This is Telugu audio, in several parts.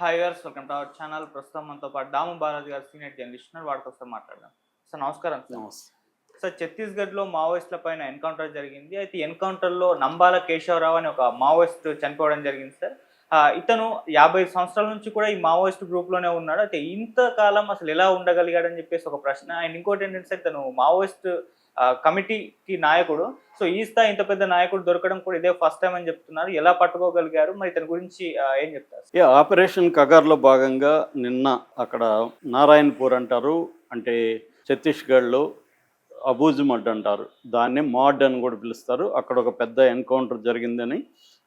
Hi viewers, welcome to our channel. ప్రస్తుతం మనతో పాటు దాము బాలాజీ గారు సీనియర్ జర్నలిస్ట్ ఉన్నారు. వాడితో ఒకసారి మాట్లాడదాం. సార్ నమస్కారం. నమస్తే. సార్ ఛత్తీస్గఢ్లో మావోయిస్టుల పైన ఎన్కౌంటర్ జరిగింది. అయితే ఎన్కౌంటర్లో నంబాల కేశవరావు అని ఒక మావోయిస్ట్ చనిపోవడం జరిగింది సార్. ఇతను 50 సంవత్సరాల నుంచి కూడా ఈ మావోయిస్ట్ గ్రూప్లోనే ఉన్నాడు. అయితే ఇంతకాలం అసలు ఎలా ఉండగలిగాడని చెప్పేసి ఒక ప్రశ్న. అండ్ ఇంకోటి ఏంటంటే సార్, ఇతను మావోయిస్ట్ కమిటీకి నాయకుడు. సో ఈ స్థాయి ఇంత పెద్ద నాయకుడు దొరకడం కూడా ఇదే ఫస్ట్ టైం అని చెప్తున్నారు. ఎలా పట్టుకోగలిగారు? మరి ఇతని గురించి ఏం చెప్తారు? ఆపరేషన్ కగార్లో భాగంగా నిన్న అక్కడ నారాయణపూర్ అంటారు, అంటే ఛత్తీస్గఢ్లో అబూజ్మడ్ అంటారు, దాన్ని మాడ్ అని కూడా పిలుస్తారు. అక్కడ ఒక పెద్ద ఎన్కౌంటర్ జరిగిందని,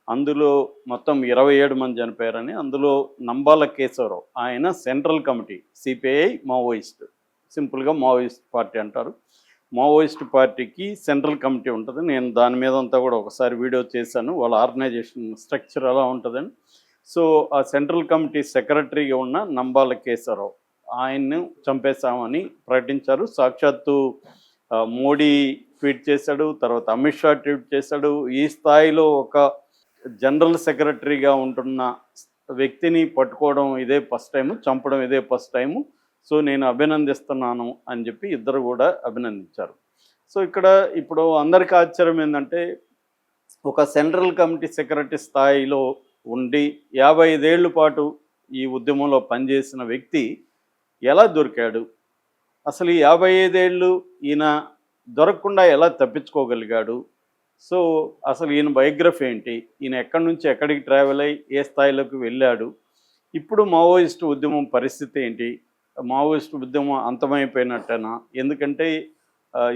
అందులో మొత్తం 27 మంది చనిపోయారని, అందులో నంబాల కేశవరావు ఆయన సెంట్రల్ కమిటీ, సిపిఐ మావోయిస్ట్, సింపుల్గా మావోయిస్ట్ పార్టీ అంటారు. మావోయిస్ట్ పార్టీకి సెంట్రల్ కమిటీ ఉంటుంది. నేను దాని మీద అంతా కూడా ఒకసారి వీడియో చేశాను, వాళ్ళ ఆర్గనైజేషన్ స్ట్రక్చర్ ఎలా ఉంటుందని. సో ఆ సెంట్రల్ కమిటీ సెక్రటరీగా ఉన్న నంబాల కేశవరావు ఆయన్ను చంపేశామని ప్రకటించారు. సాక్షాత్తు మోడీ ట్వీట్ చేశాడు, తర్వాత అమిత్ షా ట్వీట్ చేశాడు. ఈ స్థాయిలో ఒక జనరల్ సెక్రటరీగా ఉంటున్న వ్యక్తిని పట్టుకోవడం ఇదే ఫస్ట్ టైము, చంపడం ఇదే ఫస్ట్ టైము. సో నేను అభినందిస్తున్నాను అని చెప్పి ఇద్దరు కూడా అభినందించారు. సో ఇక్కడ ఇప్పుడు అందరికీ ఆశ్చర్యం ఏంటంటే, ఒక సెంట్రల్ కమిటీ సెక్రటరీ స్థాయిలో ఉండి 55 ఏళ్ల పాటు ఈ ఉద్యమంలో పనిచేసిన వ్యక్తి ఎలా దొరికాడు? అసలు ఈ 55 ఏళ్ళు ఈయన దొరకకుండా ఎలా తప్పించుకోగలిగాడు? సో అసలు ఈయన బయోగ్రఫీ ఏంటి? ఈయన ఎక్కడి నుంచి ఎక్కడికి ట్రావెల్ అయ్యి ఏ స్థాయిలోకి వెళ్ళాడు? ఇప్పుడు మావోయిస్టు ఉద్యమం పరిస్థితి ఏంటి? మావోయిస్టు ఉద్యమం అంతమైపోయినట్టేనా? ఎందుకంటే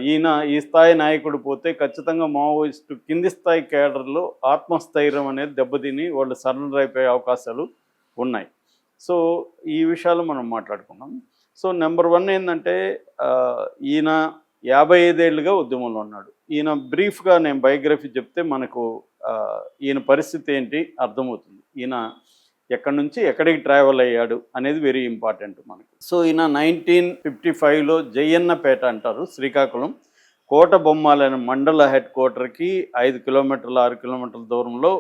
ఈయన ఈ స్థాయి నాయకుడు పోతే ఖచ్చితంగా మావోయిస్టు కింది స్థాయి కేడర్లో ఆత్మస్థైర్యం అనేది దెబ్బతిని వాళ్ళు సరెండర్ అయిపోయే అవకాశాలు ఉన్నాయి. సో ఈ విషయాలు మనం మాట్లాడుకున్నాం. సో నెంబర్ 1 ఏంటంటే, ఈయన 55 ఏళ్ళుగా ఉద్యమంలో ఉన్నాడు. ఈయన బ్రీఫ్గా నేను బయోగ్రఫీ చెప్తే మనకు ఈయన పరిస్థితి ఏంటి అర్థమవుతుంది. ఈయన ఎక్కడి నుంచి ఎక్కడికి ట్రావెల్ అయ్యాడు అనేది వెరీ ఇంపార్టెంట్ మనకు. సో ఈయన 1955లో జయన్నపేట అంటారు, శ్రీకాకుళం కోట బొమ్మాలనే మండల హెడ్ క్వార్టర్కి 5 కిలోమీటర్ల 6 కిలోమీటర్ల దూరంలో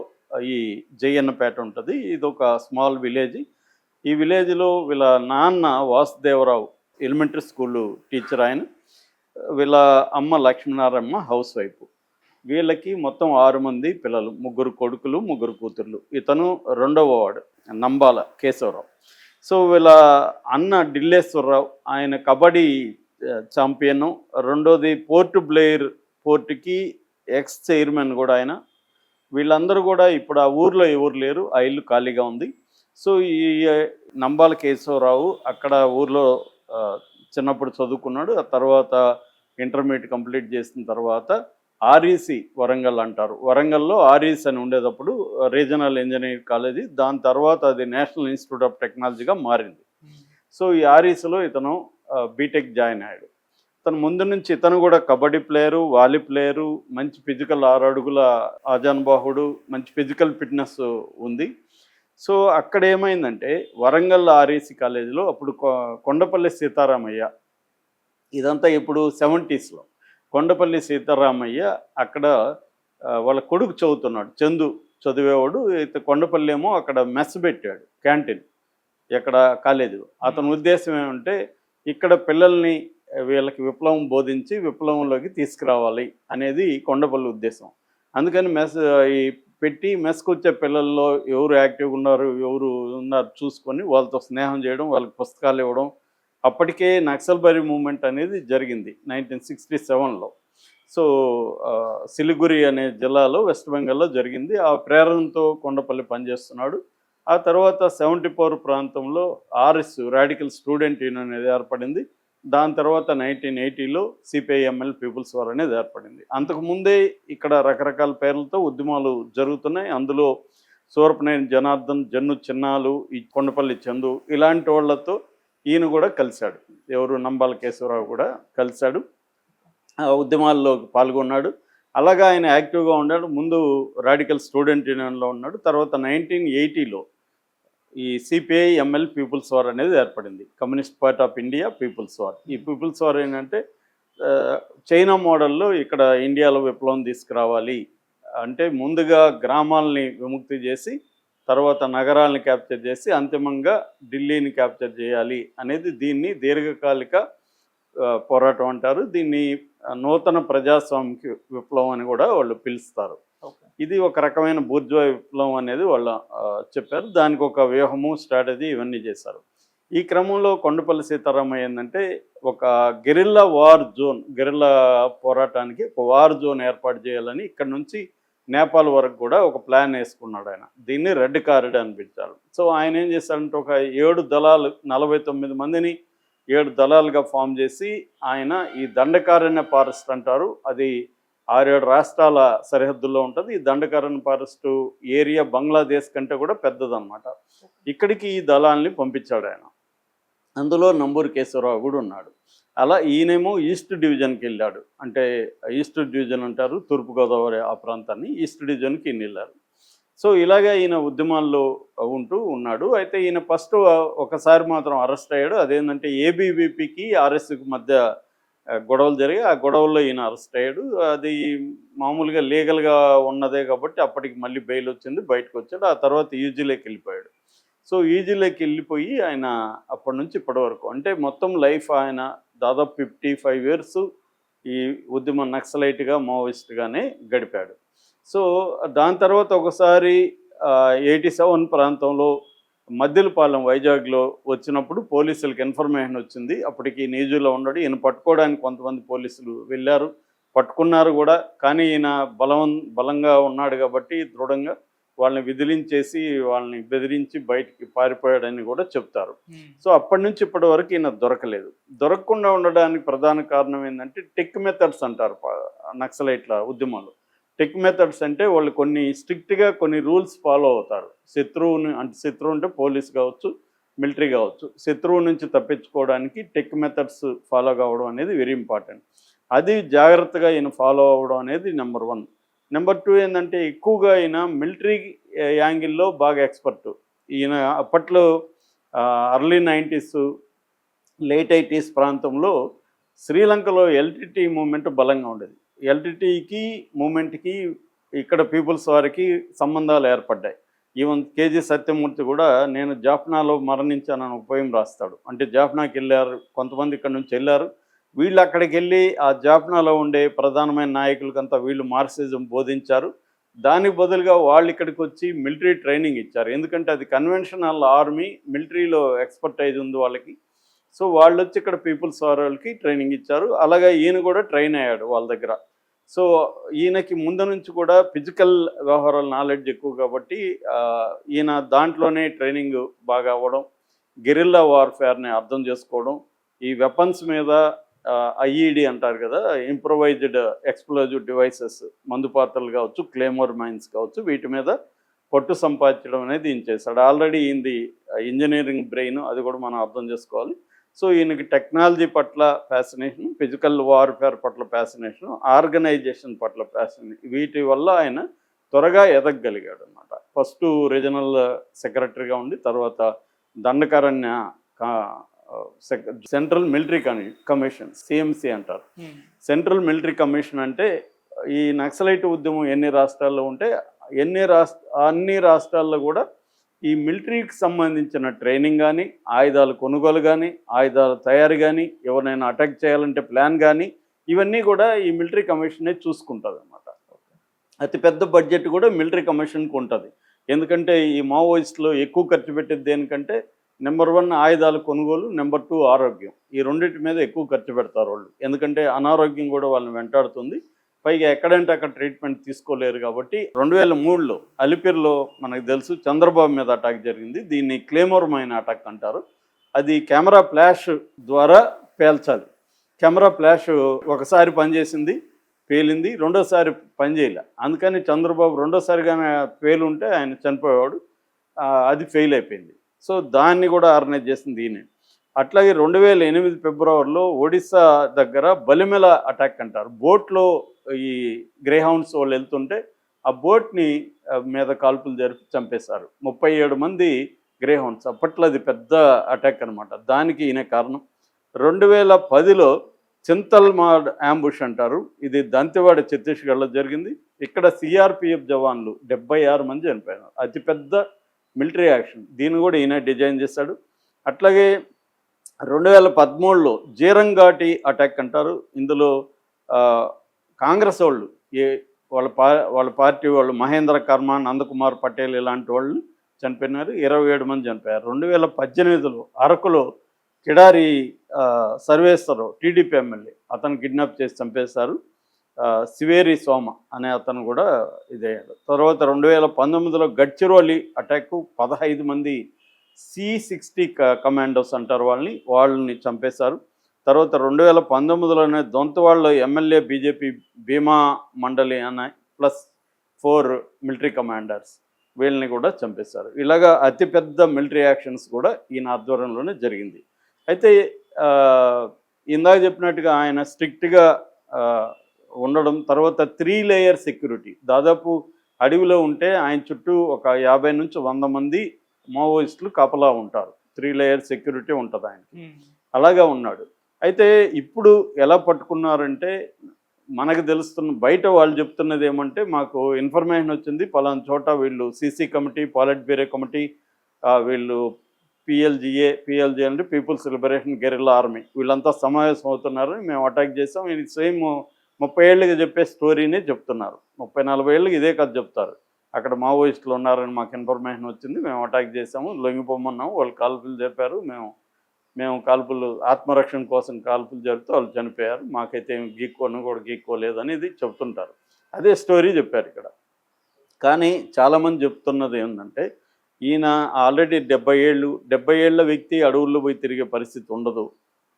ఈ జయన్నపేట ఉంటుంది. ఇది ఒక స్మాల్ విలేజ్. ఈ విలేజ్లో వీళ్ళ నాన్న వాసుదేవరావు ఎలిమెంటరీ స్కూల్ టీచర్, ఆయన వీళ్ళ అమ్మ లక్ష్మీనారాయణ హౌస్ వైఫ్. వీళ్ళకి మొత్తం 6 మంది పిల్లలు, 3 కొడుకులు 3 కూతుర్లు. ఇతను రెండవ వాడు నంబాల కేశవరావు. సో వీళ్ళ అన్న ఢిల్లేశ్వరరావు ఆయన కబడ్డీ ఛాంపియన్. రెండోది పోర్ట్ బ్లేయర్ పోర్టుకి ఎక్స్ చైర్మన్ కూడా ఆయన. వీళ్ళందరూ కూడా ఇప్పుడు ఆ ఊర్లో ఎవరు లేరు, ఆ ఇల్లు ఖాళీగా ఉంది. సో ఈ నంబాల కేశవరావు అక్కడ ఊర్లో చిన్నప్పుడు చదువుకున్నాడు. ఆ తర్వాత ఇంటర్మీడియట్ కంప్లీట్ చేసిన తర్వాత ఆర్ఈసి వరంగల్ అంటారు, వరంగల్లో ఆర్ఈసి అని ఉండేటప్పుడు రీజనల్ ఇంజనీరింగ్ కాలేజీ, దాని తర్వాత అది నేషనల్ ఇన్స్టిట్యూట్ ఆఫ్ టెక్నాలజీగా మారింది. సో ఈ ఆర్ఈసిలో ఇతను బీటెక్ జాయిన్ అయ్యాడు. తను ముందు నుంచి ఇతను కూడా కబడ్డీ ప్లేయరు, వాలీ ప్లేయరు, మంచి ఫిజికల్ 6 అడుగుల ఆజానుబాహుడు, మంచి ఫిజికల్ ఫిట్నెస్ ఉంది. సో అక్కడ ఏమైందంటే, వరంగల్ ఆర్ఈసి కాలేజీలో అప్పుడు కొండపల్లి సీతారామయ్య, ఇదంతా ఇప్పుడు 70sలో కొండపల్లి సీతారామయ్య అక్కడ వాళ్ళ కొడుకు చదువుతున్నాడు, చందు చదివేవాడు. అయితే కొండపల్లి ఏమో అక్కడ మెస్ పెట్టాడు, క్యాంటీన్ ఎక్కడ కాలేజీలో. అతని ఉద్దేశం ఏమంటే, ఇక్కడ పిల్లల్ని వీళ్ళకి విప్లవం బోధించి విప్లవంలోకి తీసుకురావాలి అనేది కొండపల్లి ఉద్దేశం. అందుకని ఈ పెట్టి మెస్కి వచ్చే పిల్లల్లో ఎవరు యాక్టివ్గా ఉన్నారు, ఎవరు ఉన్నారు చూసుకొని వాళ్ళతో స్నేహం చేయడం, వాళ్ళకి పుస్తకాలు ఇవ్వడం. అప్పటికే నక్సల్బరీ మూమెంట్ అనేది జరిగింది 1967లో. సో సిలిగురి అనే జిల్లాలో వెస్ట్ బెంగాల్లో జరిగింది. ఆ ప్రేరణతో కొండపల్లి పనిచేస్తున్నాడు. ఆ తర్వాత 74 ప్రాంతంలో ఆర్ఎస్ రాడికల్ స్టూడెంట్ యూనియన్ అనేది ఏర్పడింది. దాని తర్వాత 1980లో సిపిఐఎంఎల్ పీపుల్స్ వార్ అనేది ఏర్పడింది. అంతకుముందే ఇక్కడ రకరకాల పేర్లతో ఉద్యమాలు జరుగుతున్నాయి. అందులో సూరపనేని జనార్దన్, జన్ను చిన్నాలు, ఈ కొండపల్లి చందు, ఇలాంటి వాళ్ళతో ఈయన కూడా కలిశాడు. ఎవరు, నంబాల కేశవరావు కూడా కలిశాడు, ఉద్యమాల్లో పాల్గొన్నాడు. అలాగా ఆయన యాక్టివ్గా ఉన్నాడు. ముందు రాడికల్ స్టూడెంట్ యూనియన్లో ఉన్నాడు. తర్వాత 1980లో ఈ సిపిఐఎంఎల్ పీపుల్స్ వార్ అనేది ఏర్పడింది, communist party of India people's war. ఈ పీపుల్స్ వార్ ఏంటంటే, చైనా మోడల్లో ఇక్కడ ఇండియాలో విప్లవం తీసుకురావాలి అంటే, ముందుగా గ్రామాలని విముక్తి చేసి తర్వాత నగరాలను క్యాప్చర్ చేసి అంతిమంగా ఢిల్లీని క్యాప్చర్ చేయాలి అనేది దీన్ని దీర్ఘకాలిక పోరాటం అంటారు. దీన్ని నూతన ప్రజాస్వామిక విప్లవం అని కూడా వాళ్ళు పిలుస్తారు. ఇది ఒక రకమైన బూర్జువా విప్లవం అనేది వాళ్ళు చెప్పారు. దానికి ఒక వ్యూహము, స్ట్రాటజీ ఇవన్నీ చేశారు. ఈ క్రమంలో కొండపల్లి సీతారామయ్య ఏంటంటే ఒక గెరిల్లా వార్ జోన్, గెరిల్లా పోరాటానికి ఒక వార్ జోన్ ఏర్పాటు చేయాలని ఇక్కడ నుంచి నేపాల్ వరకు కూడా ఒక ప్లాన్ వేసుకున్నాడు ఆయన. దీన్ని రెడ్ కారిడార్ అని పిలిచారు. సో ఆయన ఏం చేశారంటే ఒక 7 దళాలు, 49 మందిని 7 దళాలుగా ఫామ్ చేసి ఆయన ఈ దండకారణ్య ఫారెస్ట్ అంటారు, అది 6-7 రాష్ట్రాల సరిహద్దుల్లో ఉంటుంది. ఈ దండకారణ్య ఫారెస్ట్ ఏరియా బంగ్లాదేశ్ కంటే కూడా పెద్దదన్నమాట. ఇక్కడికి ఈ దళాలని పంపించాడు ఆయన. అందులో నంబూరు కేశవరావు కూడా ఉన్నాడు. అలా ఈయనేమో ఈస్ట్ డివిజన్కి వెళ్ళాడు. అంటే ఈస్ట్ డివిజన్ అంటారు తూర్పుగోదావరి ఆ ప్రాంతాన్ని, ఈస్ట్ డివిజన్కి ఈయన వెళ్ళారు. సో ఇలాగే ఈయన ఉద్యమాల్లో ఉంటూ ఉన్నాడు. అయితే ఈయన ఫస్ట్ ఒకసారి మాత్రం అరెస్ట్ అయ్యాడు. అదేంటంటే ఏబీవీపీకి ఆర్ఎస్కి మధ్య గొడవలు జరిగి ఆ గొడవల్లో ఈయన అరెస్ట్ అయ్యాడు. అది మామూలుగా లీగల్గా ఉన్నదే కాబట్టి అప్పటికి మళ్ళీ బెయిల్ వచ్చింది, బయటకు వచ్చాడు. ఆ తర్వాత యూజీలోకి వెళ్ళిపోయాడు. సో ఈజీలోకి వెళ్ళిపోయి ఆయన అప్పటి నుంచి ఇప్పటి వరకు అంటే మొత్తం లైఫ్ ఆయన దాదాపు 55 years ఈ ఉద్యమ నక్సలైట్గా, మావోయిస్ట్గానే గడిపాడు. సో దాని తర్వాత ఒకసారి 87 ప్రాంతంలో మద్దిలపాలెం వైజాగ్లో వచ్చినప్పుడు పోలీసులకు ఇన్ఫర్మేషన్ వచ్చింది. అప్పటికి న్యూజీలో ఉన్నాడు. ఈయన పట్టుకోవడానికి కొంతమంది పోలీసులు వెళ్ళారు, పట్టుకున్నారు కూడా. కానీ ఈయన బలంగా ఉన్నాడు కాబట్టి దృఢంగా వాళ్ళని విదిలించేసి వాళ్ళని బెదిరించి బయటికి పారిపోయాడని కూడా చెప్తారు. సో అప్పటి నుంచి ఇప్పటి వరకు ఈయన దొరకలేదు. దొరకకుండా ఉండడానికి ప్రధాన కారణం ఏంటంటే టెక్ మెథడ్స్ అంటారు నక్సలైట్ల ఉద్యమంలో. టెక్ మెథడ్స్ అంటే వాళ్ళు కొన్ని స్ట్రిక్ట్గా కొన్ని రూల్స్ ఫాలో అవుతారు. శత్రువు అంటే పోలీస్ కావచ్చు, మిలిటరీ కావచ్చు. శత్రువు నుంచి తప్పించుకోవడానికి టెక్ మెథడ్స్ ఫాలో కావడం అనేది వెరీ ఇంపార్టెంట్. అది జాగ్రత్తగా ఈయన ఫాలో అవ్వడం అనేది నెంబర్ 1. నెంబర్ 2 ఏంటంటే ఎక్కువగా ఈయన మిలిటరీ యాంగిల్లో బాగా ఎక్స్పర్ట్. ఈయన అప్పట్లో early 90s, late 80s ప్రాంతంలో శ్రీలంకలో ఎల్టీటీ మూమెంట్ బలంగా ఉండేది. ఎల్టీటీకి మూమెంట్కి ఇక్కడ పీపుల్స్ వారికి సంబంధాలు ఏర్పడ్డాయి. ఈవెన్ కేజీ సత్యమూర్తి కూడా నేను జాఫ్నాలో మరణించానని ఒక పోయం రాస్తాడు. అంటే జాఫ్నాకి వెళ్ళారు కొంతమంది, ఇక్కడ నుంచి వెళ్ళారు. వీళ్ళు అక్కడికి వెళ్ళి ఆ జాఫ్నాలో ఉండే ప్రధానమైన నాయకులకంతా వీళ్ళు మార్క్సిజం బోధించారు. దానికి బదులుగా వాళ్ళు ఇక్కడికి వచ్చి మిలిటరీ ట్రైనింగ్ ఇచ్చారు. ఎందుకంటే అది కన్వెన్షనల్ ఆర్మీ, మిలిటరీలో ఎక్స్పర్టైజ్ ఉంది వాళ్ళకి. సో వాళ్ళు వచ్చి ఇక్కడ పీపుల్స్ వాళ్ళకి ట్రైనింగ్ ఇచ్చారు. అలాగే ఈయన కూడా ట్రైన్ అయ్యాడు వాళ్ళ దగ్గర. సో ఈయనకి ముందు నుంచి కూడా ఫిజికల్ వ్యవహారాల నాలెడ్జ్ ఎక్కువ కాబట్టి ఈయన దాంట్లోనే ట్రైనింగ్ బాగా అవ్వడం, గెరిల్లా వార్ఫేర్ని అర్థం చేసుకోవడం, ఈ వెపన్స్ మీద ఐఈడి అంటారు కదా, ఇంప్రొవైజ్డ్ ఎక్స్ప్లోజివ్ డివైసెస్, మందుపాత్రలు కావచ్చు, క్లేమోర్ మైన్స్ కావచ్చు, వీటి మీద పట్టు సంపాదించడం అనేది ఈయన చేశాడు. ఆల్రెడీ ఈయనది ఇంజనీరింగ్ బ్రెయిన్, అది కూడా మనం అర్థం చేసుకోవాలి. సో ఈయనకి టెక్నాలజీ పట్ల ఫ్యాసినేషన్, ఫిజికల్ వార్ఫేర్ పట్ల ఫ్యాసినేషన్, ఆర్గనైజేషన్ పట్ల ఫ్యాసినేషన్, వీటి వల్ల ఆయన త్వరగా ఎదగగలిగాడు అనమాట. ఫస్ట్ రీజనల్ సెక్రటరీగా ఉండి తర్వాత Dandakaranya central military commission, CMC అంటారు. సెంట్రల్ మిలిటరీ కమిషన్ అంటే ఈ నక్సలైట్ ఉద్యమం ఎన్ని రాష్ట్రాల్లో ఉంటే అన్ని రాష్ట్రాల్లో కూడా ఈ మిలిటరీకి సంబంధించిన ట్రైనింగ్ కానీ, ఆయుధాల కొనుగోలు కానీ, ఆయుధాల తయారీ కానీ, ఎవరినైనా అటాక్ చేయాలంటే ప్లాన్ కానీ, ఇవన్నీ కూడా ఈ మిలిటరీ కమిషనే చూసుకుంటుంది అన్నమాట. అతిపెద్ద బడ్జెట్ కూడా మిలిటరీ కమిషన్కి ఉంటుంది. ఎందుకంటే ఈ మావోయిస్టులు ఎక్కువ ఖర్చు పెట్టేది దేనికంటే నెంబర్ 1 ఆయుధాల కొనుగోలు, నెంబర్ 2 ఆరోగ్యం. ఈ రెండింటి మీద ఎక్కువ ఖర్చు పెడతారు వాళ్ళు. ఎందుకంటే అనారోగ్యం కూడా వాళ్ళని వెంటాడుతుంది. పైగా ఎక్కడంటే అక్కడ ట్రీట్మెంట్ తీసుకోలేరు కాబట్టి 2003లో అలిపిరిలో మనకు తెలుసు చంద్రబాబు మీద అటాక్ జరిగింది. దీన్ని క్లేమోర్ మైన్ అటాక్ అంటారు. అది కెమెరా ఫ్లాష్ ద్వారా పేల్చాలి. కెమెరా ఫ్లాష్ ఒకసారి పనిచేసింది, పేలింది, రెండోసారి పనిచేయలే. అందుకని చంద్రబాబు రెండోసారిగానే పేలుంటే ఆయన చనిపోయేవాడు. అది ఫెయిల్ అయిపోయింది. సో దాన్ని కూడా ఆర్గనైజ్ చేసింది ఈయన. అట్లాగే 2008 ఫిబ్రవరిలో ఒడిస్సా దగ్గర బలిమెల అటాక్ అంటారు. బోట్లో ఈ గ్రేహౌండ్స్ వాళ్ళు వెళ్తుంటే ఆ బోట్ని మీద కాల్పులు జరిపి చంపేశారు. 37 మంది గ్రేహౌండ్స్. అప్పట్లో అది పెద్ద అటాక్ అనమాట. దానికి ఈయన కారణం. 2010లో చింతల్మాడ్ యాంబుష్ అంటారు. ఇది దంతెవాడ ఛత్తీస్గఢ్లో జరిగింది. ఇక్కడ సిఆర్పిఎఫ్ జవాన్లు 76 మంది చనిపోయారు. అతిపెద్ద మిలిటరీ యాక్షన్, దీన్ని కూడా ఈయన డిజైన్ చేశాడు. అట్లాగే 2013లో జీరంఘాటి అటాక్ అంటారు. ఇందులో కాంగ్రెస్ వాళ్ళు వాళ్ళ పార్టీ వాళ్ళు మహేంద్ర కర్మ, నందకుమార్ పటేల్ ఇలాంటి వాళ్ళు చనిపోయినారు. 27 మంది చనిపోయారు. 2018లో అరకులో కిడారి సర్వేశ్వరరావు టీడీపీ ఎమ్మెల్యే, అతను కిడ్నాప్ చేసి చంపేశారు. సివేరి సోమ అనే అతను కూడా ఇదయ్యాడు. తర్వాత 2019లో గడ్చిరోలి అటాక్, 15 మంది C60 కమాండోస్ అంటారు వాళ్ళని చంపేశారు. తర్వాత 2019లోనే దొంతవాడలో ఎమ్మెల్యే బీజేపీ భీమా మండలి అనే +4 మిలిటరీ కమాండర్స్ వీళ్ళని కూడా చంపేశారు. ఇలాగా అతిపెద్ద మిలిటరీ యాక్షన్స్ కూడా ఈయన ఆధ్వర్యంలోనే జరిగింది. అయితే ఇందాక చెప్పినట్టుగా ఆయన స్ట్రిక్ట్గా ఉండడం, తర్వాత 3 లేయర్ సెక్యూరిటీ, దాదాపు అడవిలో ఉంటే ఆయన చుట్టూ ఒక 50 నుంచి 100 మంది మావోయిస్టులు కాపలా ఉంటారు. 3 లేయర్ సెక్యూరిటీ ఉంటుంది ఆయనకి. అలాగా ఉన్నాడు. అయితే ఇప్పుడు ఎలా పట్టుకున్నారంటే, మనకు తెలుస్తున్న బయట వాళ్ళు చెప్తున్నది ఏమంటే, మాకు ఇన్ఫర్మేషన్ వచ్చింది పలానా చోట వీళ్ళు సీసీ కమిటీ, పాలిట్ బ్యూరో కమిటీ, వీళ్ళు పిఎల్జే అంటే పీపుల్స్ లిబరేషన్ గెరిల్లా ఆర్మీ, వీళ్ళంతా సమావేశం అవుతున్నారని మేము అటాక్ చేసాం. ఇది సేమ్ 30 ఏళ్ళకి చెప్పే స్టోరీనే చెప్తున్నారు. 30-40 ఏళ్ళకి ఇదే కథ చెప్తారు. అక్కడ మావోయిస్టులు ఉన్నారని మాకు ఇన్ఫర్మేషన్ వచ్చింది, మేము అటాక్ చేసాము, లొంగిపోమన్నాము, వాళ్ళు కాల్పులు జరిపారు, మేము కాల్పులు ఆత్మరక్షణ కోసం కాల్పులు జరిపితే వాళ్ళు చనిపోయారు, మాకైతే ఏమి గీక్కోలేదు అనేది చెప్తుంటారు. అదే స్టోరీ చెప్పారు ఇక్కడ. కానీ చాలామంది చెప్తున్నది ఏంటంటే, ఈయన ఆల్రెడీ 70 ఏళ్ళ వ్యక్తి అడవుల్లో పోయి తిరిగే పరిస్థితి ఉండదు.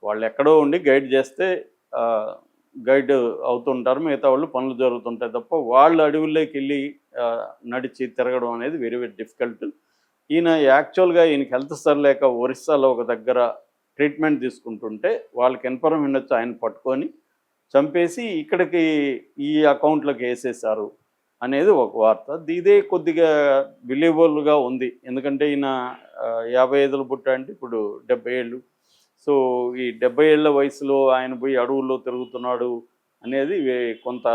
వాళ్ళు ఎక్కడో ఉండి గైడ్ చేస్తే గైడ్ అవుతుంటారు, మిగతా వాళ్ళు పనులు జరుగుతుంటాయి తప్ప వాళ్ళు అడవుల్లోకి వెళ్ళి నడిచి తిరగడం అనేది వెరీ వెరీ డిఫికల్ట్. ఈయన యాక్చువల్గా ఈయనకి హెల్త్ సరిలేక ఒరిస్సాలో ఒక దగ్గర ట్రీట్మెంట్ తీసుకుంటుంటే వాళ్ళకి ఇన్ఫర్మేషన్ వచ్చి ఆయన పట్టుకొని చంపేసి ఇక్కడికి ఈ అకౌంట్లోకి వేసేసారు అనేది ఒక వార్త. ఇదే కొద్దిగా బిలీవబుల్గా ఉంది, ఎందుకంటే ఈయన 55 పుట్ట అంటే ఇప్పుడు 70 ఏళ్ళు. సో ఈ 70 ఏళ్ళ వయసులో ఆయన పోయి అడవుల్లో తిరుగుతున్నాడు అనేది కొంత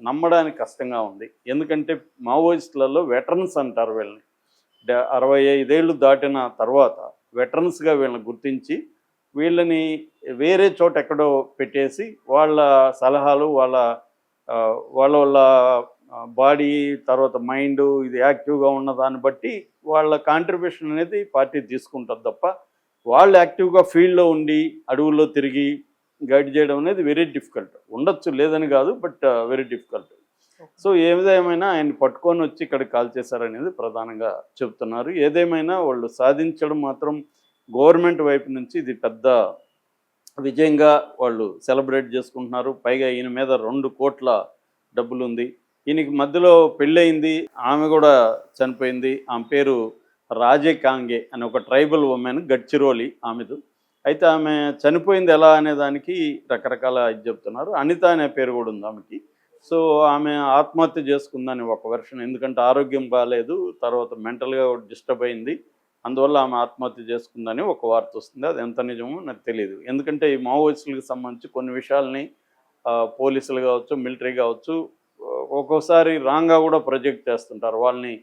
నమ్మడానికి కష్టంగా ఉంది. ఎందుకంటే మావోయిస్టులలో వెటరన్స్ అంటారు వీళ్ళని. 65 ఏళ్ళు దాటిన తర్వాత వెటరన్స్గా వీళ్ళని గుర్తించి వీళ్ళని వేరే చోట ఎక్కడో పెట్టేసి వాళ్ళ సలహాలు, వాళ్ళ బాడీ, తర్వాత మైండ్ ఇది యాక్టివ్గా ఉన్న దాన్ని బట్టి వాళ్ళ కాంట్రిబ్యూషన్ అనేది పార్టీ తీసుకుంటుంది తప్ప వాళ్ళు యాక్టివ్గా ఫీల్డ్లో ఉండి అడవుల్లో తిరిగి గైడ్ చేయడం అనేది వెరీ డిఫికల్ట్. ఉండొచ్చు, లేదని కాదు, బట్ వెరీ డిఫికల్ట్. సో ఏదేమైనా ఆయన పట్టుకొని వచ్చి ఇక్కడికి కాల్ చేశారనేది ప్రధానంగా చెప్తున్నారు. ఏదేమైనా వాళ్ళు సాధించడం మాత్రం గవర్నమెంట్ వైపు నుంచి ఇది పెద్ద విజయంగా వాళ్ళు సెలబ్రేట్ చేసుకుంటున్నారు. పైగా ఈయన మీద 2 కోట్ల డబ్బులు ఉంది. ఈయనకి మధ్యలో పెళ్ళయింది, ఆమె కూడా చనిపోయింది. ఆమె పేరు రాజే కాంగే అని ఒక ట్రైబల్ ఉమెన్, గడ్చిరోలి ఆమెదు. అయితే ఆమె చనిపోయింది ఎలా అనే దానికి రకరకాల ఇది చెప్తున్నారు. అనిత అనే పేరు కూడా ఉంది ఆమెకి. సో ఆమె ఆత్మహత్య చేసుకుందని ఒక వెర్షన్, ఎందుకంటే ఆరోగ్యం బాగాలేదు, తర్వాత మెంటల్గా డిస్టర్బ్ అయింది, అందువల్ల ఆమె ఆత్మహత్య చేసుకుందని ఒక వార్త వస్తుంది. అది ఎంత నిజమో నాకు తెలియదు. ఎందుకంటే ఈ మావోయిస్టులకు సంబంధించి కొన్ని విషయాల్ని పోలీసులు కావచ్చు, మిలిటరీ కావచ్చు, ఒక్కోసారి రాంగ్గా కూడా ప్రొజెక్ట్ చేస్తుంటారు. వాళ్ళని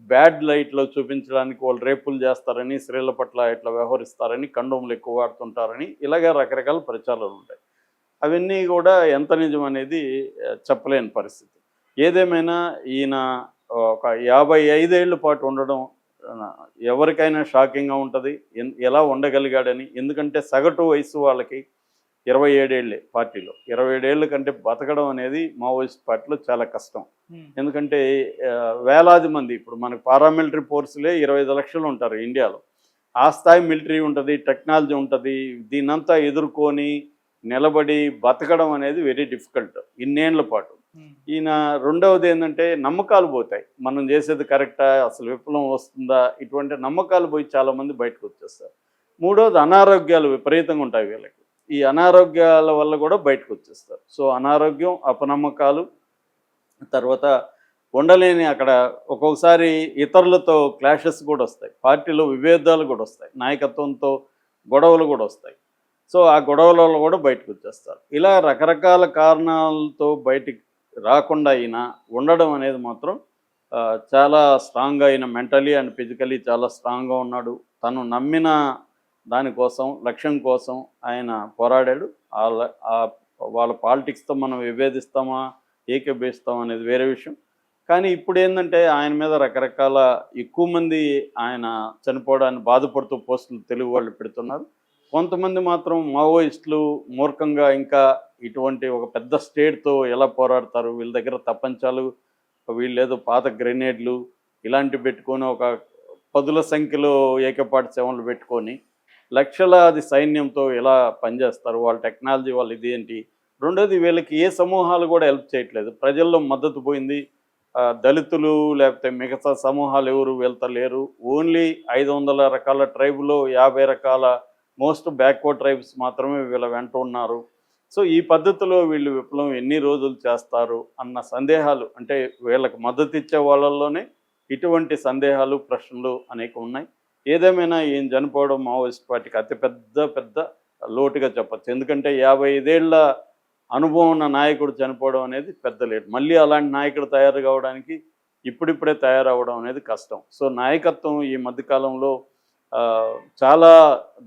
బ్యాడ్ లైట్లో చూపించడానికి వాళ్ళు రేపులు చేస్తారని, స్త్రీల పట్ల ఇట్లా వ్యవహరిస్తారని, కండోములు ఎక్కువ వాడుతుంటారని, ఇలాగే రకరకాల ప్రచారాలు ఉంటాయి. అవన్నీ కూడా ఎంత నిజం అనేది చెప్పలేని పరిస్థితి. ఏదేమైనా ఈయన ఒక 55 ఏళ్ల పాటు ఉండడం ఎవరికైనా షాకింగ్గా ఉంటుంది, ఎలా ఉండగలిగాడని. ఎందుకంటే సగటు వయసు వాళ్ళకి 27 ఏళ్ళే పార్టీలో. 27 ఏళ్ళ కంటే బతకడం అనేది మావోయిస్ట్ పార్టీలో చాలా కష్టం. ఎందుకంటే వేలాది మంది, ఇప్పుడు మనకు పారామిలిటరీ ఫోర్సులే 25 లక్షలు ఉంటారు ఇండియాలో. ఆ స్థాయి మిలిటరీ ఉంటుంది, టెక్నాలజీ ఉంటుంది. దీన్నంతా ఎదుర్కొని నిలబడి బతకడం అనేది వెరీ డిఫికల్ట్ ఇన్నేళ్ల పాటు. ఈయన రెండవది ఏంటంటే నమ్మకాలు పోతాయి, మనం చేసేది కరెక్టా, అసలు విప్లవం వస్తుందా, ఇటువంటి నమ్మకాలు పోయి చాలామంది బయటకు వచ్చేస్తారు. మూడవది అనారోగ్యాలు విపరీతంగా ఉంటాయి వీళ్ళకి. ఈ అనారోగ్యాల వల్ల కూడా బయటకు వచ్చేస్తారు. సో అనారోగ్యం, అపనమ్మకాలు, తర్వాత ఉండలేని అక్కడ ఒక్కొక్కసారి ఇతరులతో క్లాషెస్ కూడా వస్తాయి, పార్టీలో విభేదాలు కూడా వస్తాయి, నాయకత్వంతో గొడవలు కూడా వస్తాయి. సో ఆ గొడవలలో కూడా బయటకు వచ్చేస్తారు. ఇలా రకరకాల కారణాలతో బయటికి రాకుండా అయినా ఉండడం అనేది మాత్రం చాలా స్ట్రాంగ్గా అయిన మెంటలీ అండ్ ఫిజికలీ చాలా స్ట్రాంగ్గా ఉన్నాడు. తను నమ్మిన దానికోసం లక్ష్యం కోసం ఆయన పోరాడాడు. వాళ్ళ పాలిటిక్స్తో మనం విభేదిస్తామా ఏకీభవిస్తామా అనేది వేరే విషయం. కానీ ఇప్పుడు ఏంటంటే ఆయన మీద రకరకాల ఎక్కువ మంది ఆయన చనిపోవడానికి బాధపడుతూ పోస్టులు తెలుగు వాళ్ళు పెడుతున్నారు. కొంతమంది మాత్రం మావోయిస్టులు మూర్ఖంగా ఇంకా ఇటువంటి ఒక పెద్ద స్టేట్తో ఎలా పోరాడతారు, వీళ్ళ దగ్గర తప్పంచాలు, వీళ్ళేదో పాత గ్రెనేడ్లు ఇలాంటివి పెట్టుకొని ఒక పదుల సంఖ్యలో ఏకపాటి సేవలు పెట్టుకొని లక్షలాది సైన్యంతో ఎలా పనిచేస్తారు, వాళ్ళ టెక్నాలజీ వాళ్ళు ఇది ఏంటి. రెండోది వీళ్ళకి ఏ సమూహాలు కూడా హెల్ప్ చేయట్లేదు, ప్రజల్లో మద్దతు పోయింది. దళితులు లేకపోతే మిగతా సమూహాలు ఎవరు వెళ్తలేరు. ఓన్లీ 500 రకాల ట్రైబులో 50 రకాల మోస్ట్ బ్యాక్వర్డ్ ట్రైబ్స్ మాత్రమే వీళ్ళ వెంట ఉన్నారు. సో ఈ పద్ధతిలో వీళ్ళు విప్లవం ఎన్ని రోజులు చేస్తారు అన్న సందేహాలు, అంటే వీళ్ళకి మద్దతు ఇచ్చే వాళ్ళల్లోనే ఇటువంటి సందేహాలు ప్రశ్నలు అనేక ఉన్నాయి. ఏదేమైనా ఈయన చనిపోవడం మావోయిస్ట్ పార్టీకి పెద్ద లోటుగా చెప్పచ్చు. ఎందుకంటే 55 ఏళ్ల అనుభవం ఉన్న నాయకుడు చనిపోవడం అనేది పెద్ద లేటు. మళ్ళీ అలాంటి నాయకుడు తయారు కావడానికి ఇప్పుడిప్పుడే తయారవడం అనేది కష్టం. సో నాయకత్వం ఈ మధ్యకాలంలో చాలా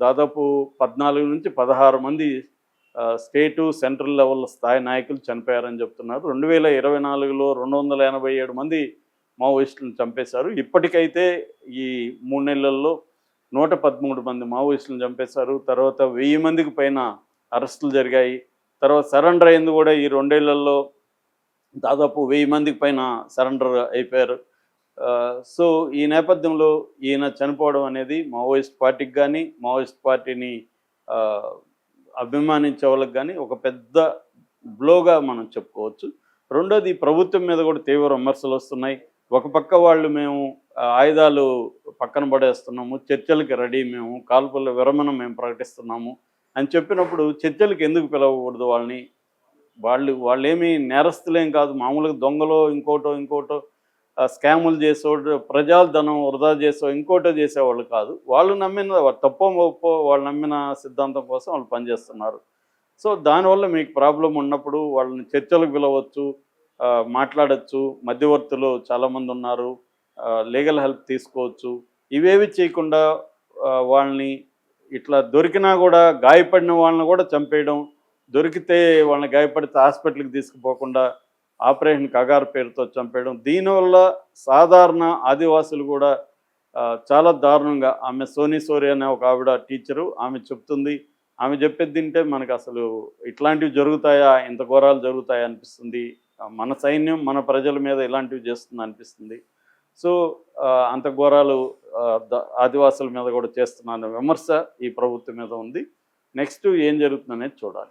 దాదాపు 14 నుంచి 16 మంది స్టేటు సెంట్రల్ లెవెల్ స్థాయి నాయకులు చనిపోయారని చెప్తున్నారు. 2024లో 287 మంది మావోయిస్టులను చంపేశారు. ఇప్పటికైతే ఈ 3 నెలల్లో 113 మంది మావోయిస్టులను చంపేశారు. తర్వాత 1000 మందికి పైన అరెస్టులు జరిగాయి. తర్వాత సరెండర్ అయింది కూడా ఈ 2 ఏళ్లలో దాదాపు 1000 మందికి పైన సరెండర్ అయిపోయారు. సో ఈ నేపథ్యంలో ఈయన చనిపోవడం అనేది మావోయిస్ట్ పార్టీకి కానీ మావోయిస్ట్ పార్టీని అభిమానించే వాళ్ళకి కానీ ఒక పెద్ద బ్లోగా మనం చెప్పుకోవచ్చు. రెండోది ప్రభుత్వం మీద కూడా తీవ్ర విమర్శలు వస్తున్నాయి. ఒక పక్క వాళ్ళు మేము ఆయుధాలు పక్కన పడేస్తున్నాము, చర్చలకి రెడీ, మేము కాల్పుల విరమణ మేము ప్రకటిస్తున్నాము అని చెప్పినప్పుడు చర్చలకు ఎందుకు పిలవకూడదు వాళ్ళని? వాళ్ళేమీ నేరస్తులేం కాదు, మామూలుగా దొంగలో ఇంకోటో స్కాములు చేసేవాడు, ప్రజాధనం వృధా చేసో ఇంకోటో చేసేవాళ్ళు కాదు. వాళ్ళు నమ్మిన తప్పో ఒప్పో వాళ్ళు నమ్మిన సిద్ధాంతం కోసం వాళ్ళు పనిచేస్తున్నారు. సో దానివల్ల మీకు ప్రాబ్లం ఉన్నప్పుడు వాళ్ళని చర్చలకు పిలవచ్చు, మాట్లాడచ్చు. మధ్యవర్తులు చాలామంది ఉన్నారు, లీగల్ హెల్ప్ తీసుకోవచ్చు. ఇవేవి చేయకుండా వాళ్ళని ఇట్లా దొరికినా కూడా గాయపడిన వాళ్ళని కూడా చంపేయడం, దొరికితే వాళ్ళని గాయపడితే హాస్పిటల్కి తీసుకుపోకుండా ఆపరేషన్ కగారు పేరుతో చంపేయడం, దీనివల్ల సాధారణ ఆదివాసులు కూడా చాలా దారుణంగా, ఆమె సోనీ సోరి అనే ఒక ఆవిడ టీచరు, ఆమె చెప్తుంది, ఆమె చెప్పేది తింటే మనకు అసలు ఇట్లాంటివి జరుగుతాయా, ఇంత ఘోరాలు జరుగుతాయా అనిపిస్తుంది. మన సైన్యం మన ప్రజల మీద ఇలాంటివి చేస్తుంది అనిపిస్తుంది. సో అంత ఘోరాలు ఆదివాసుల మీద కూడా చేస్తున్న విమర్శ ఈ ప్రభుత్వం మీద ఉంది. నెక్స్ట్ ఏం జరుగుతుందనేది చూడాలి.